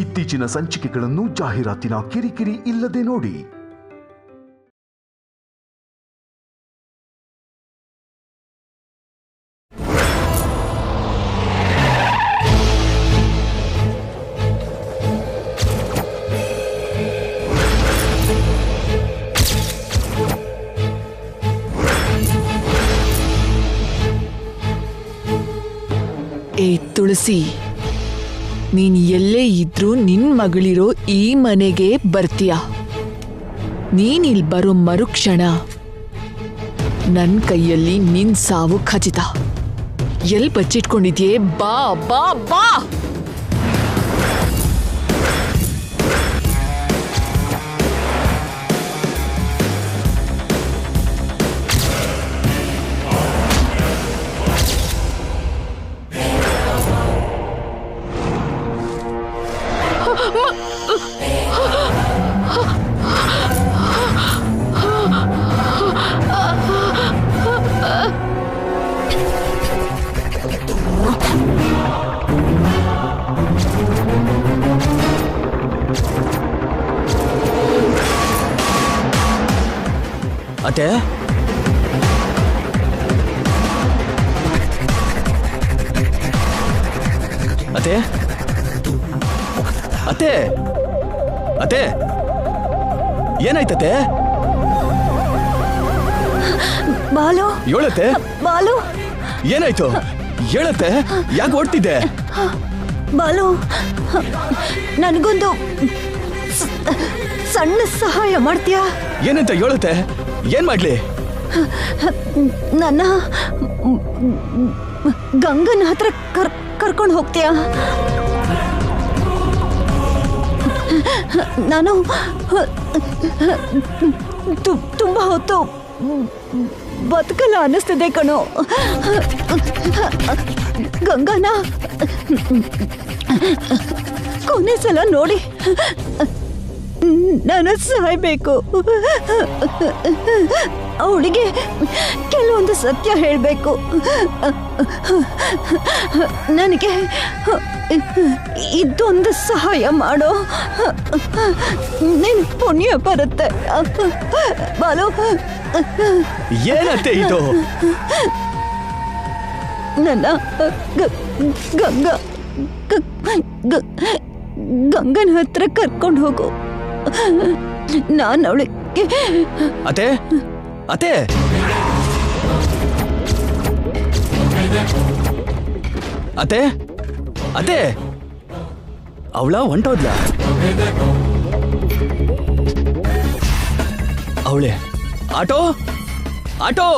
ಇತ್ತೀಚಿನ ಸಂಚಿಕೆಗಳನ್ನು ಜಾಹೀರಾತಿನ ಕಿರಿಕಿರಿ ಇಲ್ಲದೆ ನೋಡಿ. ಏ ತುಳಸಿ, ನೀನ್ ಎಲ್ಲೇ ಇದ್ರೂ ನಿನ್ ಮಗಳಿರೋ ಈ ಮನೆಗೆ ಬರ್ತೀಯ. ನೀನಿಲ್ ಬರೋ ಮರುಕ್ಷಣ ನನ್ ಕೈಯಲ್ಲಿ ನಿನ್ ಸಾವು ಖಚಿತ. ಎಲ್ ಬಚ್ಚಿಟ್ಕೊಂಡಿದ್ಯೇ? ಬಾ ಬಾ ಬಾ. ಅತ್ತೆ, ಅತ್ತೆ, ಅತ್ತೆ, ಅತ್ತೆ, ಏನಾಯ್ತತೆ? ಬಾಲು, ಹೇಳತ್ತೆ. ಬಾಲು, ಏನಾಯ್ತು ಹೇಳತ್ತೆ? ಯಾಕೆ ಓಡ್ತಿದ್ದೆ? ಬಾಲು, ನನಗೊಂದು ಸಣ್ಣ ಸಹಾಯ ಮಾಡ್ತೀಯಾ? ಏನಂತ ಹೇಳುತ್ತೆ? ಏನ್ ಮಾಡ್ಲಿ? ನನ್ನ ಗಂಗನ ಹತ್ರ ಕರ್ಕೊಂಡು ಹೋಗ್ತೀಯಾ? ನಾನು ತುಂಬಾ ಹೊತ್ತು ಬದುಕಲ್ಲ ಅನ್ನಿಸ್ತಿದೆ ಕಣೋ. ಗಂಗಾನ ಕೊನೆ ಸಲ ನೋಡಿ ನಾನು ಸಾಯ್ಬೇಕು. ಅವಳಿಗೆ ಕೆಲವೊಂದು ಸತ್ಯ ಹೇಳಬೇಕು. ನನಗೆ ಇದೊಂದು ಸಹಾಯ ಮಾಡೋ, ನಿನ್ ಪುಣ್ಯ ಬರುತ್ತೆ. ಬಾಲು, ಏನತ್ತೆ ಇದು? ನನ್ನ ಗಂಗನ ಹತ್ರ ಕರ್ಕೊಂಡು ಹೋಗು. ನಾನು ಅವಳಿಗೆ ಅತ್ತೆ, ಅತ್ತೆ, ಅತ್ತೆ, ಅತ್ತೆ, ಅವಳ ಹೊಂಟೋದ್ಲ? ಅವಳೆ ಆಟೋ, ಆಟೋ.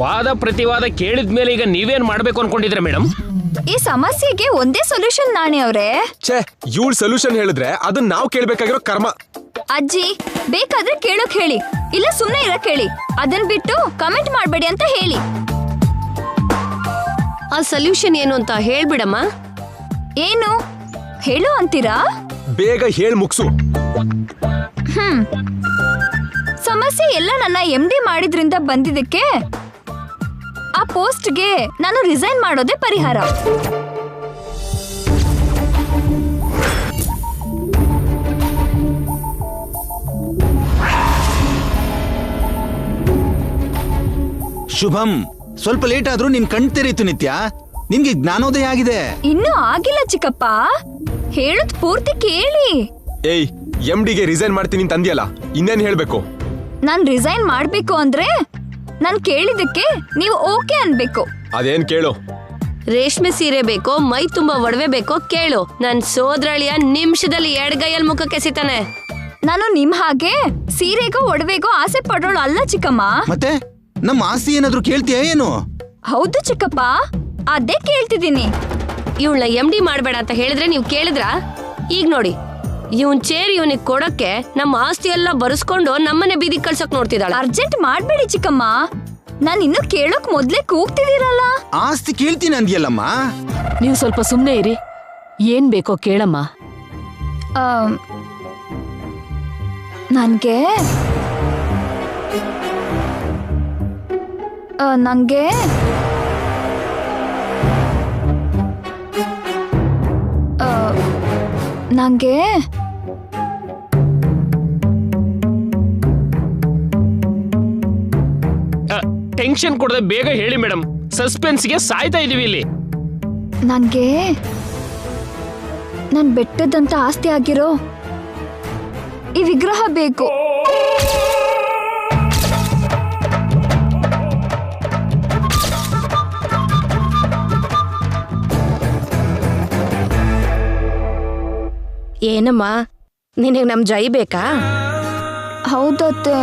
ವಾದ ಪ್ರತಿವಾದ ಕೇಳಿದ್ಮೇಲೆ ಈಗ ನೀವೇನ್ ಮಾಡ್ಬೇಕು ಅನ್ಕೊಂಡಿದ್ರೆ ಮೇಡಮ್? ಈ ಸಮಸ್ಯೆಗೆ ಒಂದೇ ಸೊಲ್ಯೂಷನ್ ನಾಣಿ ಅವ್ರೆ. ಛೇ, ಇವಳು ಸೊಲ್ಯೂಷನ್ ಹೇಳಿದ್ರೆ ಅದನ್ನ ನಾವು ಕೇಳ್ಬೇಕಾಗಿರೋ ಕರ್ಮ. ಅಜ್ಜಿ, ಬೇಕಾದ್ರೆ ಕೇಳೋಕ್ ಹೇಳಿ, ಇಲ್ಲ ಸುಮ್ನೆ ಇರಕ್ ಹೇಳಿ. ಅದನ್ ಬಿಟ್ಟು ಕಮೆಂಟ್ ಮಾಡ್ಬೇಡಿ ಅಂತ ಹೇಳಿ. ಆ ಸೊಲ್ಯೂಷನ್ ಏನು ಅಂತ ಹೇಳ್ಬಿಡಮ್ಮ. ಏನು ಹೇಳು ಅಂತೀರಾ? ಬೇಗ ಹೇಳ್ ಮುಗ್ಸು. ಸಮಸ್ಯೆ ಎಲ್ಲ ನನ್ನ MD ಮಾಡಿದ್ರಿಂದ ಬಂದಿದ್ದಕ್ಕೆ ಆ ಪೋಸ್ಟ್ಗೆ ನಾನು ರಿಸೈನ್ ಮಾಡೋದೇ ಪರಿಹಾರ. ಶುಭಂ, ಸ್ವಲ್ಪ ಲೇಟ್ ಆದ್ರೂ ನಿನ್ ಕಣ್ ತೆರೀತು ನಿತ್ಯ. ನಿನ್ಗೆ ಜ್ಞಾನೋದಯ ಆಗಿದೆ. ಇನ್ನೂ ಆಗಿಲ್ಲ ಚಿಕ್ಕಪ್ಪ, ಹೇಳುದ್ ಪೂರ್ತಿ ಕೇಳಿ. ಏಯ್, MDಗೆ ರಿಸೈನ್ ಮಾಡ್ತೀನಿ ಅಂತ ಅಂದ್ಯಲ್ಲ, ಇನ್ನೇನ್ ಹೇಳ್ಬೇಕು? ನಾನ್ ರಿಸೈನ್ ಮಾಡ್ಬೇಕು ಅಂದ್ರೆ ನಾನ್ ಕೇಳಿದಕ್ಕೆ ನೀವು ಓಕೆ ಅನ್ಬೇಕು. ಅದೇನ್ ಕೇಳು? ರೇಷ್ಮೆ ಸೀರೆ ಬೇಕೋ, ಮೈ ತುಂಬಾ ಒಡವೆ ಬೇಕೋ ಕೇಳು. ನನ್ ಸೋದರಳಿಯ ನಿಮಿಷದಲ್ಲಿ ಎಡಗೈಯಲ್ಲಿ ಮುಖಕ್ಕೆ ಸಿತಾನೆ. ನಾನು ನಿಮ್ ಹಾಗೆ ಸೀರೆಗೋ ಒಡವೆಗೋ ಆಸೆ ಪಡೋಳು ಅಲ್ಲ ಚಿಕ್ಕಮ್ಮ. ಮತ್ತೆ ನಮ್ಮ ಆಸ್ತಿ ಏನಾದ್ರೂ ಕೇಳ್ತೀಯ ಏನು? ಹೌದು ಚಿಕ್ಕಪ್ಪ, ಅದೇ ಕೇಳ್ತಿದ್ದೀನಿ. ಇವಳನ್ನ MD ಮಾಡ್ಬೇಡ ಅಂತ ಹೇಳಿದ್ರೆ ನೀವು ಕೇಳಿದ್ರ? ಈಗ ನೋಡಿ, ಇವನ್ ಚೇರ್ ಇವನಿಗೆ ಕೊಡಕ್ಕೆ ನಮ್ಮ ಆಸ್ತಿ ಎಲ್ಲ ಬರೆಸ್ಕೊಂಡು ನಮ್ಮನೆ ಬೀದಿಗೆ ಕಳ್ಸಕ್ ನೋಡ್ತಿದ್ದಾಳೆ. ಅರ್ಜೆಂಟ್ ಮಾಡ್ಬೇಡಿ ಚಿಕ್ಕಮ್ಮ, ನಾನ್ ಇನ್ನು ಕೇಳೋಕ್ ಮೊದ್ಲೇ ಕೂಗ್ತಿದ್ದೀರಲ್ಲ. ಆಸ್ತಿ ಕೇಳ್ತೀನಿ ಅಂದ್ಯಲ್ಲಮ್ಮ. ನೀವು ಸ್ವಲ್ಪ ಸುಮ್ನೆ ಇರಿ. ಏನ್ ಬೇಕೋ ಕೇಳಮ್ಮ. ನಂಗೆ ನಂಗೆ ನಂಗೆ ಟೆನ್ಷನ್ ಕೊಡದೆ ಬೇಗ ಹೇಳಿ ಮೇಡಮ್, ಸಸ್ಪೆನ್ಸ್ಗೆ ಸಾಯ್ತಾ ಇದೀವಿ ಇಲ್ಲಿ. ನಂಗೆ ನನ್ ಬೆಟ್ಟದಂತ ಆಸ್ತಿ ಆಗಿರೋ ಈ ವಿಗ್ರಹ ಬೇಕು. ಏನಮ್ಮ, ನಿನಗೆ ನಮ್ ಜೈ ಬೇಕಾ? ಹೌದತ್ತೆ,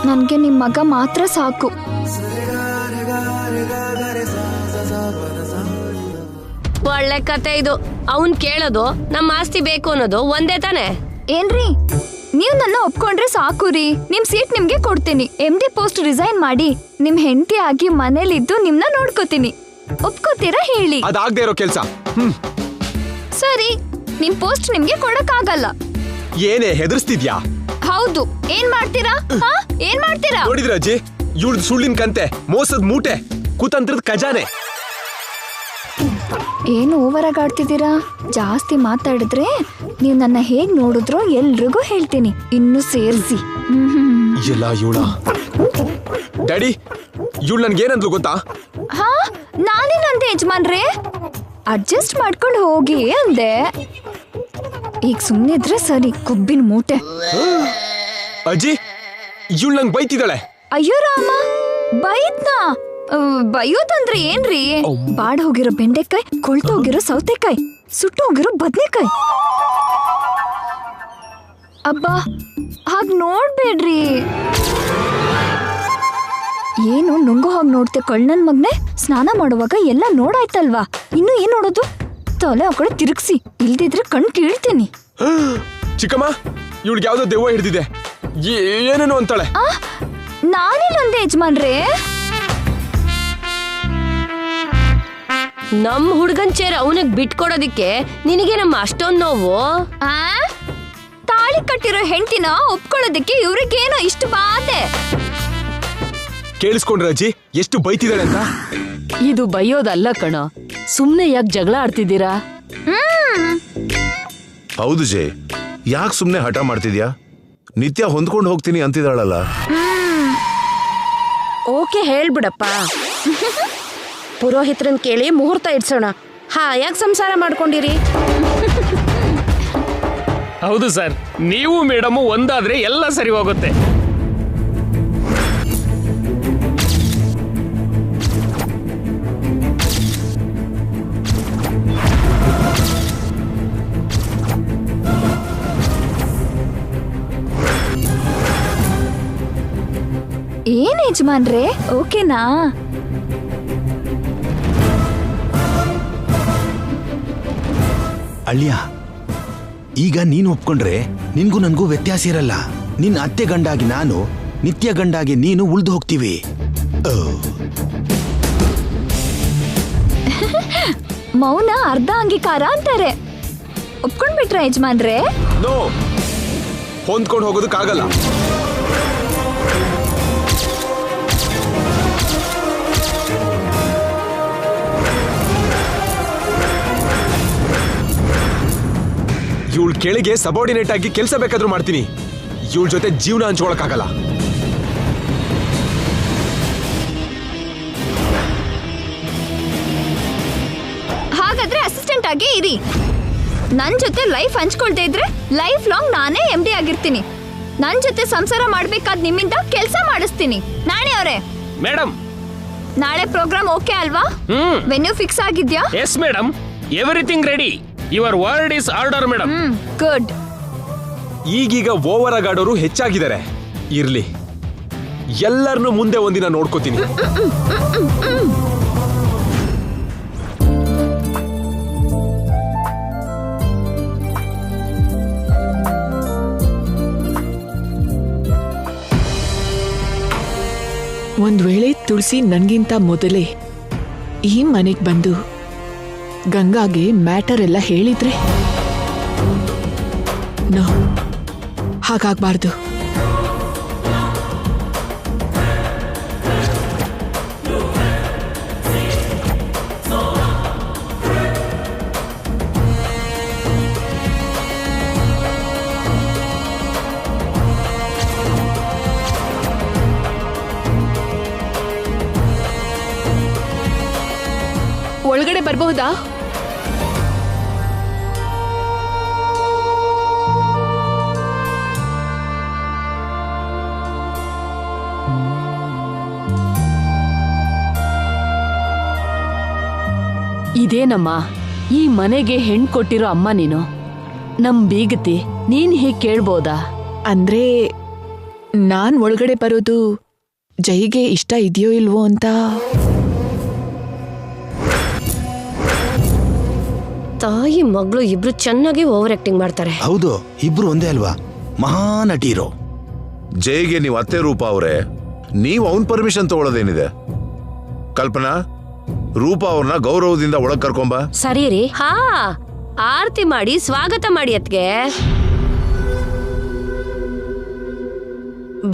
ನನ್ಗೆ ನಿಮ್ ಮಗ ಮಾತ್ರ ಸಾಕು. ಒಳ್ಳೆ ಕತೆ ಇದು. ಅವನ್ ಕೇಳೋದು ನಮ್ಮ ಆಸ್ತಿ ಬೇಕು ಅನ್ನೋದು ಒಂದೇ ತಾನೆ. ಏನ್ರಿ, ನೀವ್ ನನ್ನ ಒಪ್ಕೊಂಡ್ರೆ ಸಾಕು ರೀ. ನಿಮ್ ಸೀಟ್ ನಿಮ್ಗೆ ಕೊಡ್ತೀನಿ. MD ಪೋಸ್ಟ್ ರಿಸೈನ್ ಮಾಡಿ ನಿಮ್ ಹೆಂಡತಿ ಆಗಿ ಮನೇಲಿದ್ದು ನಿಮ್ನ ನೋಡ್ಕೋತೀನಿ. ಒಪ್ಕೋತೀರಾ ಹೇಳಿ? ಅದಾಗದೆ ಇರೋ ಕೆಲ್ಸ. ಸರಿ, ನಿಮ್ ಪೋಸ್ಟ್ ನಿಮ್ಗೆ ಕೊಡಕ್ಕಾಗಲ್ಲ. ಏನೇ ಹೆದರ್ಸ್ತಿದ್ಯಾ? ಹೌದು, ಏನ್ ಮಾಡ್ತೀರಾ? ಏನ್ ಮಾಡ್ತೀರಾ? ನೋಡಿದ್ರ ಅಜ್ಜಿ, ಇವಳ್ದು ಸುಳ್ಳಿನ ಕಂತೆ, ಮೋಸದ ಮೂಟೆ, ಕುತಂತ್ರದ ಖಜಾನೆ. ಏನು ಓವರ್ ಆಗಿ ಆಡ್ತಿದ್ದೀರಾ? ಜಾಸ್ತಿ ಮಾತಾಡಿದ್ರೆ ನೀವ್ ನನ್ನ ಹೇಗ್ ನೋಡಿದ್ರೋ ಎಲ್ರಿಗೂ ಹೇಳ್ತೀನಿ, ಇನ್ನು ಸೇರಿಸಿ. ಎಲ್ಲ ಇವಳ ಡ್ಯಾಡಿ, ಇವಳು ನನ್ಗೇನಂದ್ಲು ಗೊತ್ತಾ? ಹಾ, ನಾನೇನಂದೆ ಯಜಮಾನ್ರೆ? ಅಡ್ಜಸ್ಟ್ ಮಾಡ್ಕೊಂಡು ಹೋಗಿ ಅಂದೆ. ಈಗ ಸುಮ್ಮನಿದ್ರೆ ಸರಿ, ಕೊಬ್ಬಿನ ಮೂಟೆ. ಅಜ್ಜಿ, ಇವಳು ನಂಗೆ ಬೈತಿದ್ದಾಳೆ. ಅಯ್ಯೋ ರಾಮ, ಬೈದ್ನಾ? ಬೈಯೋದಂದ್ರೆ ಏನ್ರಿ? ಬಾಡ್ ಹೋಗಿರೋ ಬೆಂಡೆಕಾಯಿ, ಕೊಳ್ತೋಗಿರೋ ಸೌತೆಕಾಯಿ, ಸುಟ್ಟೋಗಿರೋ ಬದ್ನೆಕಾಯಿ. ಅಬ್ಬಾ, ಹಾಗ್ ನೋಡ್ಬೇಡ್ರಿ. ಏನು ನುಂಗು ಹಾಗೆ ನೋಡ್ತೆ ಕಳ್ಳನ್ ಮಗ್ನೆ? ಸ್ನಾನ ಮಾಡುವಾಗ ಎಲ್ಲ ನೋಡಾಯ್ತಲ್ವಾ, ಇನ್ನು ಏನ್ ನೋಡೋದು? ತಲೆ ಆ ಕಡೆ ತಿರುಗಿಸಿ, ಇಲ್ದಿದ್ರೆ ಕಣ್ ಕೀಳ್ತೀನಿ. ಚಿಕ್ಕಮ್ಮ, ಇವಳಿಗೆ ಯಾವ್ದೋ ದೆವ್ವ ಹಿಡ್ದಿದೆ, ಏನೇನು ಅಂತಾಳೆ. ನಾನಿಲ್ಲೊಂದೆ ಯಜಮಾನ್ರೆ. ನಮ್ ಹುಡ್ಗನ್ ಚೇರ್ ಅವನಿಗೆ ಬಿಟ್ಕೊಡೋದಿಕ್ಕೆ ನಿನಗೆ ನಮ್ಮ ಅಷ್ಟೊಂದ್ ನೋವು? ತಾಳಿ ಕಟ್ಟಿರೋ ಹೆಂಡತಿನ ಒಪ್ಕೊಳ್ಳೋದಕ್ಕೆ ಇವ್ರಿಗೇನೋ ಇಷ್ಟು ಬಾಧೆ. ಕೇಳಿಸ್ಕೊಂಡ್ರ ಅಜ್ಜಿ ಎಷ್ಟು ಬೈತಿದ್ದಾಳೆ ಅಂತ? ಇದು ಬೈಯೋದಲ್ಲ ಕಣೋ, ಸುಮ್ನೆ ಯಾಕೆ ಜಗಳ ಆಡ್ತಿದ್ದೀರಾ? ಹೌದು ಜೆ, ಯಾಕೆ ಸುಮ್ನೆ ಹಠ ಮಾಡ್ತಿದ್ಯಾ? ನಿತ್ಯ ಹೊಂದ್ಕೊಂಡು ಹೋಗ್ತೀನಿ ಅಂತಿದ್ದಾಳಲ್ಲ. ಓಕೆ ಹೇಳ್ಬಿಡಪ್ಪ. ಪುರೋಹಿತ್ರನ್ ಕೇಳಿ ಮುಹೂರ್ತ ಇಡ್ಸೋಣ. ಯಾಕೆ ಸಂಸಾರ ಮಾಡ್ಕೊಂಡಿರಿ? ಹೌದು ಸರ್, ನೀವು ಮೇಡಮ್ ಒಂದಾದ್ರೆ ಎಲ್ಲ ಸರಿ ಹೋಗುತ್ತೆ. ಏನ್ ಯಜಮಾನ್ರೆ, ಓಕೆನಾ? ಅಳ್ಯ, ಈಗ ನೀನು ಒಪ್ಕೊಂಡ್ರೆ ನಿನ್ಗೂ ನನ್ಗೂ ವ್ಯತ್ಯಾಸ ಇರಲ್ಲ. ನಿನ್ ಅತ್ತೆ ಗಂಡಾಗಿ ನಾನು, ನಿತ್ಯ ಗಂಡಾಗಿ ನೀನು ಉಳ್ದು ಹೋಗ್ತೀವಿ. ಮೌನ ಅರ್ಧ ಅಂಗೀಕಾರ ಅಂತಾರೆ. ಒಪ್ಕೊಂಡ್ಬಿಟ್ರ ಯಜಮಾನ್ರೆ? ನೋ, ಹೊಂದ್ಕೊಂಡು ಹೋಗೋದಕ್ಕಾಗಲ್ಲ. ಇವಳ ಕೆಳಗೆ ಸಬಾರ್ಡಿನೇಟ್ ಆಗಿ ಕೆಲಸ ಬೇಕಾದ್ರೂ ಮಾಡ್ತೀನಿ. ಇವಳ ಜೊತೆ ಜೀವನ ಹಂಚ್ಕೊಳಕ್ಕಾಗಲ್ಲ. ಹಾಗಾದ್ರೆ ಅಸಿಸ್ಟೆಂಟ್ ಆಗಿ ಇರಿ. ನನ್ ಜೊತೆ ಲೈಫ್ ಹಂಚ್ಕೊಳ್ತಾ ಇದ್ರೆ ಲೈಫ್ ಲಾಂಗ್ ನಾನೇ MD ಆಗಿರ್ತೀನಿ. ನನ್ ಜೊತೆ ಸಂಸಾರ ಮಾಡ್ಬೇಕಾದ್ ನಿಮ್ಮಿಂದ ಕೆಲಸ ಮಾಡಿಸ್ತೀನಿ. ನಾಣೆ ಅವರೇ. ಮೇಡಮ್, ನಾಳೆ ಪ್ರೋಗ್ರಾಮ್ ಓಕೆ ಅಲ್ವಾ? ವೆನ್ಯೂ ಫಿಕ್ಸ್ ಆಗಿದ್ಯಾ? Yes madam, everything ready. Your word is order madam. Good. ಈಗೀಗ ಓವರ್ ಆಗಾಡೋರು ಹೆಚ್ಚಾಗಿದ್ದಾರೆ. ಇರ್ಲಿ, ಎಲ್ಲರನ್ನೂ ಮುಂದೆ ಒಂದಿನ ನೋಡ್ಕೋತೀನಿ. ತುಳಸಿ ನನ್ಗಿಂತ ಮೊದಲೇ ಈ ಮನೆಗೆ ಬಂದು ಗಂಗಾಗೆ ಮ್ಯಾಟರ್ ಎಲ್ಲ ಹೇಳಿದ್ರೆ ನೋ, ಹಾಗಾಗ್ಬಾರ್ದು. ಒಳಗಡೆ ಬರಬಹುದಾ? ಇದೇನಮ್ಮ, ಈ ಮನೆಗೆ ಹೆಣ್ ಕೊಟ್ಟಿರೋ ಅಮ್ಮ ನೀನು, ನಮ್ ಬೀಗತಿ, ನೀನ್ ಹೀಗ್ ಕೇಳ್ಬೋದಾ? ಅಂದ್ರೆ ನಾನ್ ಒಳಗಡೆ ಬರೋದು ಜೈಗೆ ಇಷ್ಟ ಇದೆಯೋ ಇಲ್ವೋ ಅಂತ. ತಾಯಿ ಮಗಳು ಇಬ್ರು ಚೆನ್ನಾಗಿ ಓವರ್ ಆಕ್ಟಿಂಗ್ ಮಾಡ್ತಾರೆ. ಹೌದು, ಇಬ್ರು ಒಂದೇ ಅಲ್ವಾ, ಮಹಾನಟೀರೋ. ಜೈಗೆ ನೀವು ಅತ್ತೆ ರೂಪ ಅವ್ರೆ, ನೀವು ಅವನ್ ಪರ್ಮಿಷನ್ ತಗೊಳ್ಳೋದೇನಿದೆ? ಕಲ್ಪನಾ, ರೂಪ ಅವ್ರನ್ನ ಗೌರವದಿಂದ ಒಳಗ್ ಕರ್ಕೊಂಬ. ಸರಿ ರೀ. ಹಾ, ಆರತಿ ಮಾಡಿ ಸ್ವಾಗತ ಮಾಡಿ ಅತ್ಗೆ.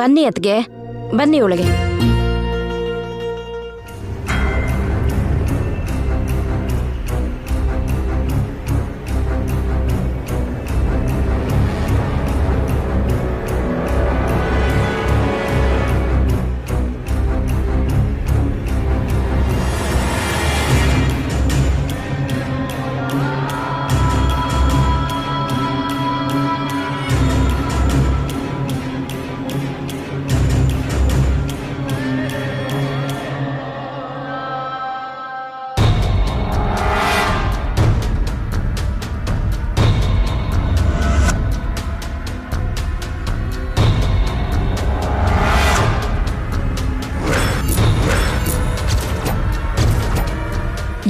ಬನ್ನಿ ಅತ್ಗೆ, ಬನ್ನಿ ಒಳಗೆ.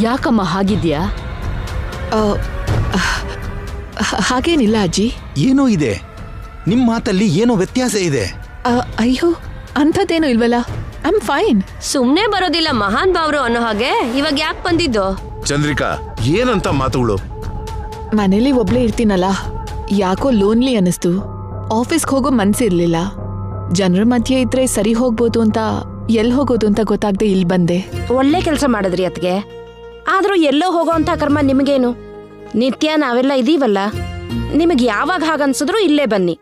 ಯಾಕಮ್ಮ ಹಾಗಿದ್ಯಾ? ಹಾಗೇನಿಲ್ಲ ಅಜ್ಜಿ. ಏನೋ ಇದೆ, ನಿಮ್ ಮಾತಲ್ಲಿ ಏನೋ ವ್ಯತ್ಯಾಸ ಇದೆ. ಅಯ್ಯೋ, ಅಂಥದ್ದೇನೂ ಇಲ್ವಲ್ಲ, ಐ ಆಮ್ ಫೈನ್. ಸುಮ್ನೆ ಬರೋದಿಲ್ಲ ಮಹಾನ್ ಭಾವ್ರು ಅನ್ನೋ ಹಾಗೆ ಇವಾಗ ಯಾಕೆ ಬಂದಿದ್ದು? ಚಂದ್ರಿಕಾ, ಏನಂತ ಮಾತುಗಳು? ಮನೇಲಿ ಒಬ್ಳೇ ಇರ್ತೀನಲ್ಲ, ಯಾಕೋ ಲೋನ್ಲಿ ಅನ್ನಿಸ್ತು. ಆಫೀಸ್ಗೆ ಹೋಗೋ ಮನ್ಸಿರ್ಲಿಲ್ಲ. ಜನರ ಮಧ್ಯೆ ಇದ್ರೆ ಸರಿ ಹೋಗ್ಬೋದು ಅಂತ, ಎಲ್ಲಿ ಹೋಗೋದು ಅಂತ ಗೊತ್ತಾಗದೆ ಇಲ್ಲಿ ಬಂದೆ. ಒಳ್ಳೆ ಕೆಲಸ ಮಾಡಿದ್ರಿ ಅತ್ಗೆ. ಆದ್ರೂ ಎಲ್ಲೋ ಹೋಗೋ ಅಂತ ಕರ್ಮ ನಿಮಗೇನು? ನಿತ್ಯ ನಾವೆಲ್ಲ ಇದೀವಲ್ಲ, ನಿಮಗೆ ಯಾವಾಗ ಹಾಗನ್ಸಿದ್ರು ಇಲ್ಲೇ ಬನ್ನಿ.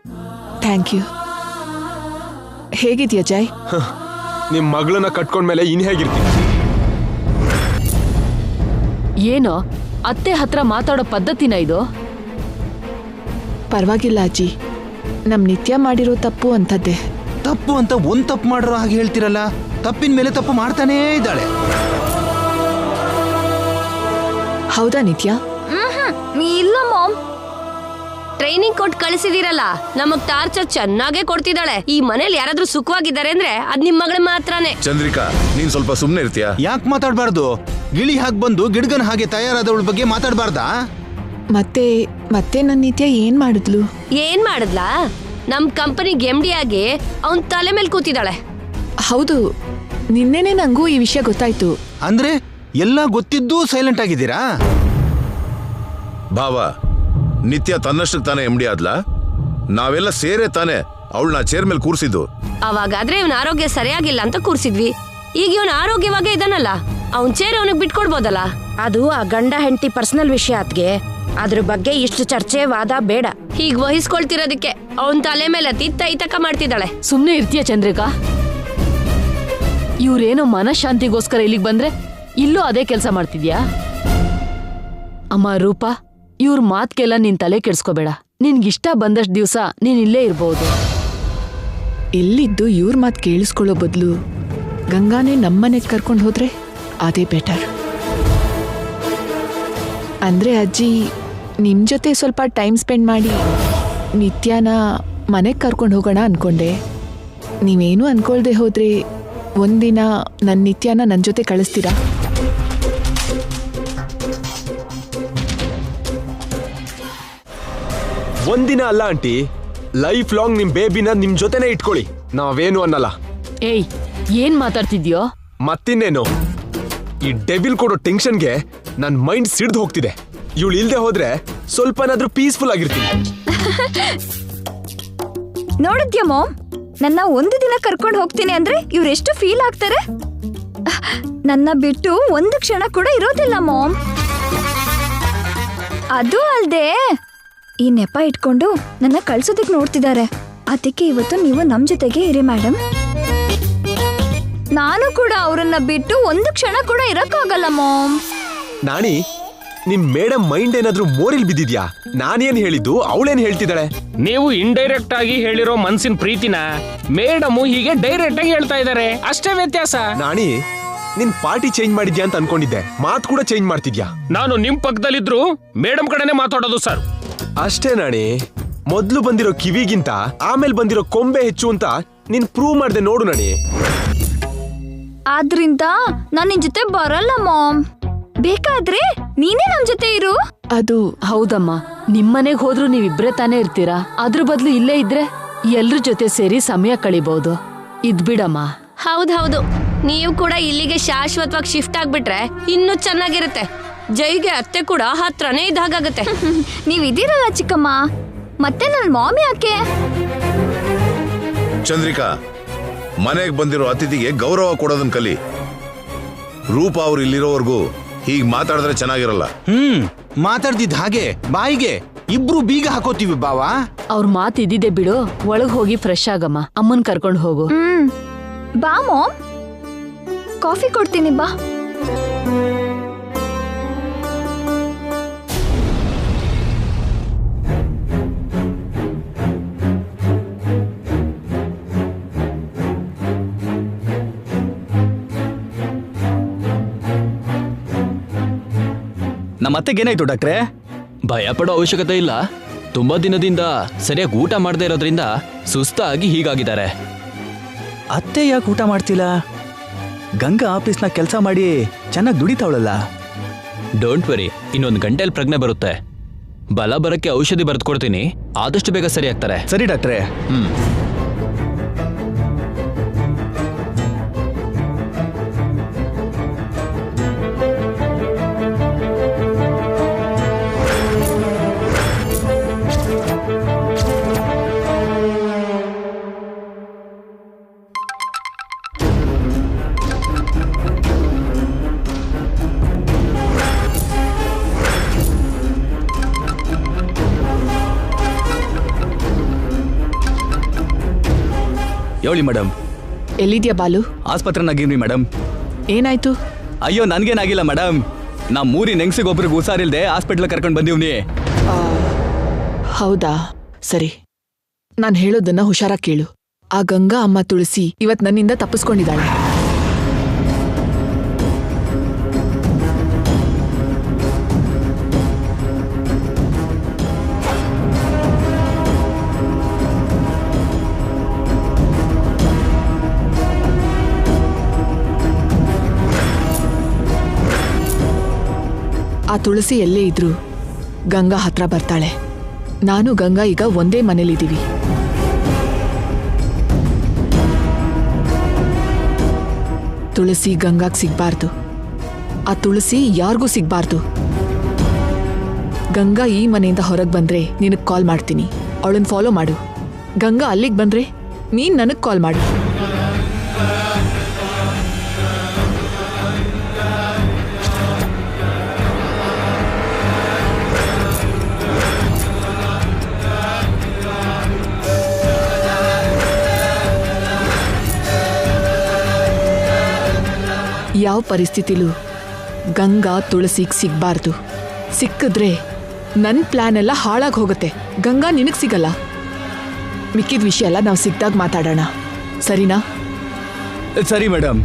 Thank you. ಹೇಗಿದ್ಯಾ ಜೈ? ನಿಮ್ ಮಗಳನ್ನ ಕಟ್ಕೊಂಡ್ಮೇಲೆ ಇನ್ ಹೇಗಿರ್ತೀನಿ? ಏನೋ ಅತ್ತೆ ಹತ್ರ ಮಾತಾಡೋ ಪದ್ಧತಿನ ಇದು? ಪರವಾಗಿಲ್ಲ ಅಜ್ಜಿ, ನಮ್ ನಿತ್ಯ ಮಾಡಿರೋ ತಪ್ಪು ಅಂತದ್ದೇ. ತಪ್ಪು ಅಂತ ಒಂದ್ ತಪ್ಪು ಮಾಡಿರೋ ಹಾಗೆ ಹೇಳ್ತಿರಲ್ಲ, ತಪ್ಪಿನ ಮೇಲೆ ತಪ್ಪು ಮಾಡ್ತಾನೇ ಇದ್ದಾಳೆ. ಹೌದಾ ನಿತ್ಯ? ಇಲ್ಲ ಮಾಮ್. ಟ್ರೈನಿಂಗ್ ಕೊಟ್ಟು ಕಳಿಸಿದಿರಲ್ಲ, ನಮಗ್ ಟಾರ್ಚರ್ ಚೆನ್ನಾಗೇ ಕೊಡ್ತಿದ್ದಾಳೆ. ಈ ಮನೇಲಿ ಯಾರಾದ್ರೂ ಸುಖವಾಗಿದ್ದಾರೆ ಅಂದ್ರೆ ಅದ್ ನಿಮ್ ಮಗಳ ಮಾತ್ರನೇ. ಚಂದ್ರಿಕಾ, ನೀನ್ ಸ್ವಲ್ಪ ಸುಮ್ನೆ ಇರ್ತೀಯಾ? ಯಾಕೆ ಮಾತಾಡ್ಬಾರ್ದು? ಗಿಳಿ ಹಾಗೆ ಬಂದು ಗಿಡ್ಗನ್ ಹಾಗೆ ತಯಾರಾದವಳ ಬಗ್ಗೆ ಮಾತಾಡ್ಬಾರ್ದಾ? ಮತ್ತೆ ನನ್ನ ನಿತ್ಯ ಏನ್ ಮಾಡಿದ್ಲು? ಏನ್ ಮಾಡಿದ್ಲಾ? ನಮ್ ಕಂಪನಿಗೆ MD ಆಗಿ ಅವನ್ ತಲೆ ಮೇಲೆ ಕೂತಿದ್ದಾಳೆ. ಹೌದು, ನಿನ್ನೆನೆ ನಂಗೂ ಈ ವಿಷಯ ಗೊತ್ತಾಯ್ತು. ಅಂದ್ರೆ ಎಲ್ಲ ಗೊತ್ತಿದ್ದು ಸೈಲೆಂಟ್ ಆಗಿದ್ದೀರಾ? ಭಾವ, ನಿತ್ಯ ತನ್ನಷ್ಟಕ್ಕೆ ತಾನೇ MD ಆದ್ಲ? ನಾವೆಲ್ಲ ಸೇರೆ ತಾನೆ ಅವಳನ್ನ ಚೇರ್ ಮೇಲೆ ಕೂರ್ಸಿದ್ದು. ಅವಾಗಾದ್ರೆ ಇವನ್ ಆರೋಗ್ಯ ಸರಿಯಾಗಿಲ್ಲ ಅಂತ ಕೂರ್ಸಿದ್ವಿ. ಈಗ ಇವನ್ ಆರೋಗ್ಯವಾಗೇ ಇದಾನಲ್ಲ, ಅವನ್ ಚೇರ್ ಅವನಿಗೆ ಬಿಟ್ಕೊಡ್ಬೋದಲ್ಲ. ಅದು ಆ ಗಂಡ ಹೆಂಡತಿ ಪರ್ಸನಲ್ ವಿಷಯ ಅದ್ಗೆ, ಅದ್ರ ಬಗ್ಗೆ ಇಷ್ಟು ಚರ್ಚೆ ವಾದ ಬೇಡ. ಹೀಗ್ ವಹಿಸ್ಕೊಳ್ತಿರೋದಕ್ಕೆ ಅವನ್ ತಲೆ ಮೇಲೆ ತೈತಕ ಮಾಡ್ತಿದ್ದಾಳೆ. ಸುಮ್ನೆ ಇರ್ತೀಯ ಚಂದ್ರಿಕಾ? ಇವ್ರೇನೋ ಮನಃಶಾಂತಿಗೋಸ್ಕರ ಇಲ್ಲಿಗೆ ಬಂದ್ರೆ ಇಲ್ಲೂ ಅದೇ ಕೆಲಸ ಮಾಡ್ತಿದ್ಯಾ? ಅಮ್ಮ ರೂಪಾ, ಇವ್ರ ಮಾತ್ಗೆಲ್ಲ ನಿನ್ ತಲೆ ಕೆಡ್ಸ್ಕೋಬೇಡ. ನಿನ್ಗಿಷ್ಟ ಬಂದಷ್ಟು ದಿವಸ ನೀನ್ ಇಲ್ಲೇ ಇರ್ಬೋದು. ಇಲ್ಲಿದ್ದು ಇವ್ರ ಮಾತು ಕೇಳಿಸ್ಕೊಳ್ಳೋ ಬದಲು ಗಂಗಾನೇ ನಮ್ಮನೆಗೆ ಕರ್ಕೊಂಡು ಹೋದ್ರೆ ಅದೇ ಬೆಟರ್. ಅಂದ್ರೆ ಅಜ್ಜಿ, ನಿಮ್ ಜೊತೆ ಸ್ವಲ್ಪ ಟೈಮ್ ಸ್ಪೆಂಡ್ ಮಾಡಿ ನಿತ್ಯನ ಮನೆಗೆ ಕರ್ಕೊಂಡು ಹೋಗೋಣ ಅನ್ಕೊಂಡೆ. ನೀವೇನು ಅನ್ಕೊಳ್ದೆ ಹೋದ್ರೆ ಒಂದಿನ ನನ್ನ ನಿತ್ಯನ ನನ್ನ ಜೊತೆ ಕಳಿಸ್ತೀರಾ? ಒಂದಿನ ಅಲ್ಲ ಆಂಟಿ, ಲೈಫ್ ಲಾಂಗ್ ನಿಮ್ ಬೇಬಿನ ನಿಮ್ ಜೊತೆನೆ ಇಟ್ಕೊಳ್ಳಿ, ನಾವೇನು ಅನ್ನಲ್ಲ. ಏಯ್, ಏನ್ ಮಾತಾಡ್ತಿದ್ಯೋ? ಮತ್ತಿನ್ನೇನು, ಈ ಡೆವಿಲ್ ಕೊಡೋ ಟೆನ್ಷನ್ಗೆ ನನ್ ಮೈಂಡ್ ಸಿಡ್ದು ಹೋಗ್ತಿದೆ. ಇವಳು ಇಲ್ದೆ ಹೋದ್ರೆ ಸ್ವಲ್ಪನಾದ್ರೂ ಪೀಸ್ಫುಲ್ ಆಗಿರ್ತೀನಿ. ನೋಡಿದ್ಯಾ ಮಾಮ್, ನನ್ನ ಒಂದು ದಿನ ಕರ್ಕೊಂಡು ಹೋಗ್ತೀನಿ ಅಂದ್ರೆ ಇವ್ರೆಷ್ಟು ಫೀಲ್ ಆಗ್ತಾರೆ. ನನ್ನ ಬಿಟ್ಟು ಒಂದು ಕ್ಷಣ ಕೂಡ ಇರೋದಿಲ್ಲ ಮಾಮ್. ಅದು ಅಲ್ದೆ ಈ ನೆಪ ಇಟ್ಕೊಂಡು ನನ್ನ ಕಳ್ಸೋದಕ್ಕೆ ನೋಡ್ತಿದ್ದಾರೆ. ಅದಕ್ಕೆ ಇವತ್ತು ನೀವು ನಮ್ ಜೊತೆಗೆ ಇರಿ ಮೇಡಮ್. ನಾನು ಕೂಡ ಅವರನ್ನ ಬಿಟ್ಟು ಒಂದು ಕ್ಷಣ ಕೂಡ ಇರಕ್ಕಾಗಲ್ಲ ಮಾಮ್. ನಾಣಿ, ನಿಮ್ ಮೇಡಮ್ ಮೈಂಡ್ ಏನಾದ್ರೂ ಮೋರಿಲ್ ಬಿದ್ದಿದ್ಯಾ? ನಾನೇನ್ ಹೇಳಿದ್ದು, ಅವಳೇನ್ ಹೇಳ್ತಿದ್ದಾಳೆ? ನೀವು ಇಂಡೈರೆಕ್ಟ್ ಆಗಿ ಹೇಳಿರೋ ಮನ್ಸಿನ ಪ್ರೀತಿನ ಮೇಡಮ್ ಹೀಗೆ ಡೈರೆಕ್ಟ್ ಆಗಿ ಹೇಳ್ತಾ ಇದ್ದಾರೆ, ಅಷ್ಟೇ ವ್ಯತ್ಯಾಸ. ನಾಣಿ, ನಿನ್ ಪಾರ್ಟಿ ಚೇಂಜ್ ಮಾಡಿದ್ಯಾ ಅಂತ ಅನ್ಕೊಂಡಿದ್ದೆ, ಮಾತು ಕೂಡ ಚೇಂಜ್ ಮಾಡ್ತಿದ್ಯಾ. ನಾನು ನಿಮ್ ಪಕ್ಕದಲ್ಲಿದ್ರು ಮೇಡಮ್ ಕಡೆನೆ ಮಾತಾಡೋದು ಸರ್. ಅಷ್ಟೇ ನಾಣಿ, ಮೊದ್ಲು ಬಂದಿರೋ ಕಿವಿಗಿಂತ ಆಮೇಲೆ ಬಂದಿರೋ ಕೊಂಬೆ ಹೆಚ್ಚು ಅಂತ ನೀನ್ ಪ್ರೂವ್ ಮಾಡ್ದೆ ನೋಡು ನಾಣಿ. ಆದ್ರಿಂದ ನಾನ್ ನಿನ್ ಜೊತೆ ಬರಲ್ಲ ಮಾಮ್. ಬೇಕಾದ್ರೆ ನೀನೇ ನಮ್ ಜೊತೆ ಇರು. ಅದು ಹೌದಮ್ಮ, ನಿಮ್ಮನೆಗ್ ಹೋದ್ರು ನೀವಿಬ್ರೇ ತಾನೇ ಇರ್ತೀರಾ. ಅದ್ರ ಬದ್ಲು ಇಲ್ಲೇ ಇದ್ರೆ ಎಲ್ರ ಜೊತೆ ಸೇರಿ ಸಮಯ ಕಳಿಬಹುದು. ಇದ್ಬಿಡಮ್ಮ. ಹೌದೌದು, ನೀವು ಕೂಡ ಇಲ್ಲಿಗೆ ಶಾಶ್ವತವಾಗಿ ಶಿಫ್ಟ್ ಆಗ್ಬಿಟ್ರೆ ಇನ್ನೂ ಚೆನ್ನಾಗಿರುತ್ತೆ. ಜೈಗೆ ಅತ್ತೆ ಕೂಡ ಹತ್ರನೇ ಇದ್ದಾಗತ್ತೆ. ನೀವ್ ಇದೀರಲ್ಲ ಚಿಕ್ಕಮ್ಮ, ಮತ್ತೆ ನನ್ ಮಾಮಿ ಯಾಕೆ? ಚಂದ್ರಿಕಾ, ಮನೆಗೆ ಬಂದಿರೋ ಅತಿಥಿಗೆ ಗೌರವ ಕೊಡೋದನ್ನ ಕಲಿ. ರೂಪ ಅವ್ರು ಇಲ್ಲಿರೋವರೆಗೂ ಹೀಗ್ ಮಾತಾಡಿದ್ರೆ ಚೆನ್ನಾಗಿರಲ್ಲ. ಮಾತಾಡ್ದಿದ್ ಹಾಗೆ ಬಾಯಿಗೆ ಇಬ್ರು ಬೀಗ ಹಾಕೋತೀವಿ ಬಾವಾ. ಅವ್ರ ಮಾತು ಇದ್ದಿದೆ ಬಿಡು, ಒಳಗ್ ಹೋಗಿ ಫ್ರೆಶ್ ಆಗಮ್ಮ. ಅಮ್ಮನ್ ಕರ್ಕೊಂಡ್ ಹೋಗು. ಬಾ ಮಾಮ್, ಕಾಫಿ ಕೊಡ್ತೀನಿ ಬಾ. ನಮ್ಮತ್ತೆಗೇನಾಯ್ತು ಡಾಕ್ಟ್ರೆ? ಭಯ ಪಡೋ ಅವಶ್ಯಕತೆ ಇಲ್ಲ. ತುಂಬಾ ದಿನದಿಂದ ಸರಿಯಾಗಿ ಊಟ ಮಾಡದೇ ಇರೋದ್ರಿಂದ ಸುಸ್ತಾಗಿ ಹೀಗಾಗಿದ್ದಾರೆ. ಅತ್ತೆ ಯಾಕೆ ಊಟ ಮಾಡ್ತಿಲ್ಲ? ಗಂಗಾ ಆಫೀಸ್ನ ಕೆಲಸ ಮಾಡಿ ಚೆನ್ನಾಗಿ ದುಡಿತಾವಳಲ್ಲ. ಡೋಂಟ್ ವರಿ, ಇನ್ನೊಂದು ಗಂಟೆಯಲ್ಲಿ ಪ್ರಜ್ಞೆ ಬರುತ್ತೆ. ಬಲ ಬರಕ್ಕೆ ಔಷಧಿ ಬರೆದು ಕೊಡ್ತೀನಿ, ಆದಷ್ಟು ಬೇಗ ಸರಿ ಆಗ್ತಾರೆ. ಸರಿ ಡಾಕ್ಟ್ರೆ. ಹೇಳಿ ಮೇಡಮ್. ಎಲ್ಲಿದ್ಯಾ ಬಾಲು? ಆಸ್ಪತ್ರೆನಾಗಿರ್ವಿ ಮೇಡಮ್. ಏನಾಯ್ತು? ಅಯ್ಯೋ, ನನ್ಗೇನಾಗಿಲ್ಲ ಮೇಡಮ್. ನಾ ಮೂರಿ ನೆಂಗ್ಸಿಗೊಬ್ರಿಗೆ ಹುಷಾರಿಲ್ದೆ ಹಾಸ್ಪಿಟ್ಲ್ ಕರ್ಕೊಂಡು ಬಂದಿವ್ನಿ. ಹೌದಾ, ಸರಿ. ನಾನು ಹೇಳೋದನ್ನ ಹುಷಾರಾಗಿ ಕೇಳು. ಆ ಗಂಗಾ ಅಮ್ಮ ತುಳಸಿ ಇವತ್ ನನ್ನಿಂದ ತಪ್ಪಿಸ್ಕೊಂಡಿದ್ದಾಳೆ. ಆ ತುಳಸಿ ಎಲ್ಲೇ ಇದ್ರು ಗಂಗಾ ಹತ್ರ ಬರ್ತಾಳೆ. ನಾನು ಗಂಗಾ ಈಗ ಒಂದೇ ಮನೇಲಿದ್ದೀವಿ. ತುಳಸಿ ಗಂಗಾಗ್ ಸಿಗ್ಬಾರ್ದು. ಆ ತುಳಸಿ ಯಾರಿಗೂ ಸಿಗ್ಬಾರ್ದು. ಗಂಗಾ ಈ ಮನೆಯಿಂದ ಹೊರಗೆ ಬಂದ್ರೆ ನಿನಗೆ ಕಾಲ್ ಮಾಡ್ತೀನಿ, ಅವಳನ್ನ ಫಾಲೋ ಮಾಡು. ಗಂಗಾ ಅಲ್ಲಿಗೆ ಬಂದ್ರೆ ನೀನ್ ನನಗೆ ಕಾಲ್ ಮಾಡು. ಯಾವ ಪರಿಸ್ಥಿತಿಲೂ ಗಂಗಾ ತುಳಸಿಗೆ ಸಿಗ್ಬಾರ್ದು. ಸಿಕ್ಕಿದ್ರೆ ನನ್ನ ಪ್ಲಾನ್ ಎಲ್ಲ ಹಾಳಾಗಿ ಹೋಗುತ್ತೆ. ಗಂಗಾ ನಿನಗೆ ಸಿಗಲ್ಲ. ಮಿಕ್ಕಿದ ವಿಷಯ ಎಲ್ಲ ನಾವು ಸಿಕ್ಕಿದಾಗ ಮಾತಾಡೋಣ, ಸರಿನಾ? ಸರಿ ಮೇಡಮ್.